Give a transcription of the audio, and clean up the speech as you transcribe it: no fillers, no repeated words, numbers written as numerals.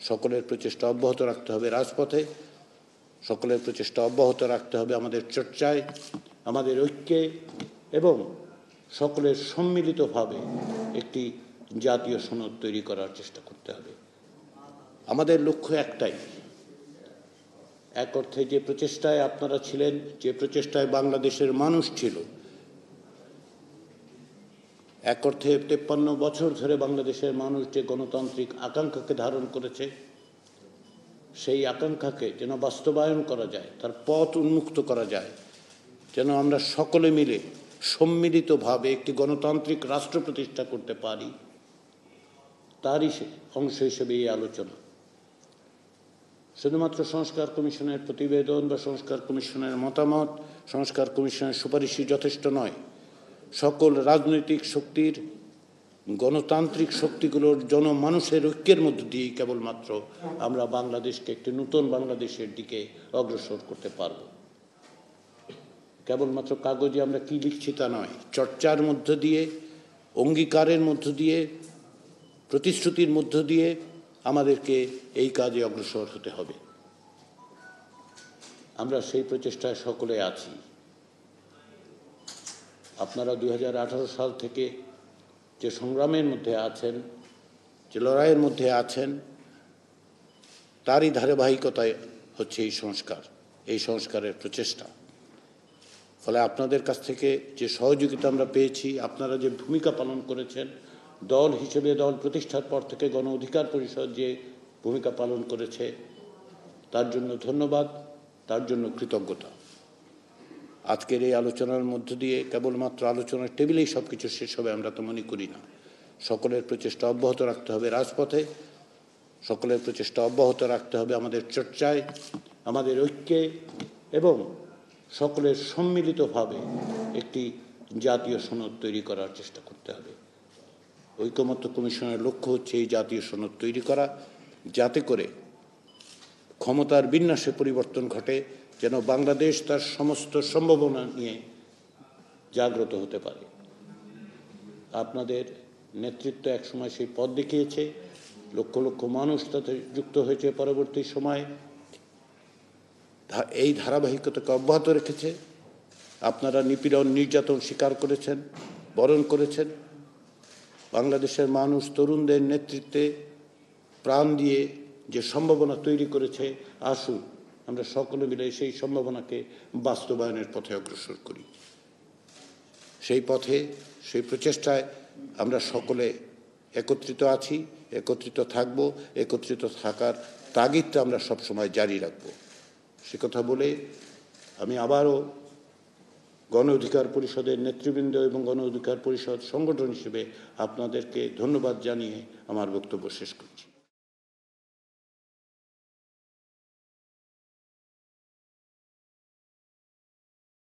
সকলের প্রচেষ্টা অব্যাহত রাখতে হবে রাজপথে, সকলের প্রচেষ্টা অব্যাহত রাখতে হবে আমাদের চর্চায়, আমাদের ঐক্যে, এবং সকলের সম্মিলিতভাবে একটি জাতীয় সনদ তৈরি করার চেষ্টা করতে হবে। আমাদের লক্ষ্য একটাই। এক অর্থে যে প্রচেষ্টায় আপনারা ছিলেন, যে প্রচেষ্টায় বাংলাদেশের মানুষ ছিল, এক অর্থে 53 বছর ধরে বাংলাদেশের মানুষ যে গণতান্ত্রিক আকাঙ্ক্ষাকে ধারণ করেছে, সেই আকাঙ্ক্ষাকে যেন বাস্তবায়ন করা যায়, তার পথ উন্মুক্ত করা যায়, যেন আমরা সকলে মিলে সম্মিলিতভাবে একটি গণতান্ত্রিক রাষ্ট্র প্রতিষ্ঠা করতে পারি, তারই অংশ হিসেবে এই আলোচনা। শুধুমাত্র সংস্কার কমিশনের প্রতিবেদন বা সংস্কার কমিশনের মতামত, সংস্কার কমিশনের সুপারিশই যথেষ্ট নয়। সকল রাজনৈতিক শক্তির, গণতান্ত্রিক শক্তিগুলোর জনমানুষের ঐক্যের মধ্য দিয়েই কেবলমাত্র আমরা বাংলাদেশকে একটি নতুন বাংলাদেশের দিকে অগ্রসর করতে পারব। কেবলমাত্র কাগজে আমরা কি লিখছি তা নয়, চর্চার মধ্য দিয়ে, অঙ্গীকারের মধ্য দিয়ে, প্রতিশ্রুতির মধ্য দিয়ে আমাদেরকে এই কাজে অগ্রসর হতে হবে। আমরা সেই প্রচেষ্টায় সকলে আছি। আপনারা 2018 সাল থেকে যে সংগ্রামের মধ্যে আছেন, যে লড়াইয়ের মধ্যে আছেন, তারই ধারাবাহিকতায় হচ্ছে এই সংস্কারের প্রচেষ্টা। ফলে আপনাদের কাছ থেকে যে সহযোগিতা আমরা পেয়েছি, আপনারা যে ভূমিকা পালন করেছেন, দল হিসেবে দল প্রতিষ্ঠার পর থেকে গণ অধিকার পরিষদ যে ভূমিকা পালন করেছে, তার জন্য ধন্যবাদ, তার জন্য কৃতজ্ঞতা। আজকের এই আলোচনার মধ্য দিয়ে কেবলমাত্র আলোচনার টেবিলেই সব কিছু শেষ হবে আমরা তো মনে করি না। সকলের প্রচেষ্টা অব্যাহত রাখতে হবে রাজপথে, সকলের প্রচেষ্টা অব্যাহত রাখতে হবে আমাদের চর্চায়, আমাদের ঐক্যে, এবং সকলের সম্মিলিতভাবে একটি জাতীয় সনদ তৈরি করার চেষ্টা করতে হবে। ঐকমত্য কমিশনের লক্ষ্য হচ্ছে এই জাতীয় সনদ তৈরি করা, যাতে করে ক্ষমতার বিন্যাসে পরিবর্তন ঘটে, যেন বাংলাদেশ তার সমস্ত সম্ভাবনা নিয়ে জাগ্রত হতে পারে। আপনাদের নেতৃত্ব একসময় সেই পথ দেখিয়েছে, লক্ষ লক্ষ মানুষ তাতে যুক্ত হয়েছে পরবর্তী সময়ে, এই ধারাবাহিকতাকে অব্যাহত রেখেছে। আপনারা নিপীড়ন, নির্যাতন স্বীকার করেছেন, বরণ করেছেন। বাংলাদেশের মানুষ তরুণদের নেতৃত্বে প্রাণ দিয়ে যে সম্ভাবনা তৈরি করেছে, আসুন আমরা সকলে মিলে সেই সম্ভাবনাকে বাস্তবায়নের পথে অগ্রসর করি। সেই পথে, সেই প্রচেষ্টায় আমরা সকলে একত্রিত আছি, একত্রিত থাকব, একত্রিত থাকার তাগিদটা আমরা সবসময় জারি রাখব। সে কথা বলে আমি আবারও গণ অধিকার পরিষদের নেতৃবৃন্দ এবং গণ অধিকার পরিষদ সংগঠন হিসেবে আপনাদেরকে ধন্যবাদ জানিয়ে আমার বক্তব্য শেষ করছি।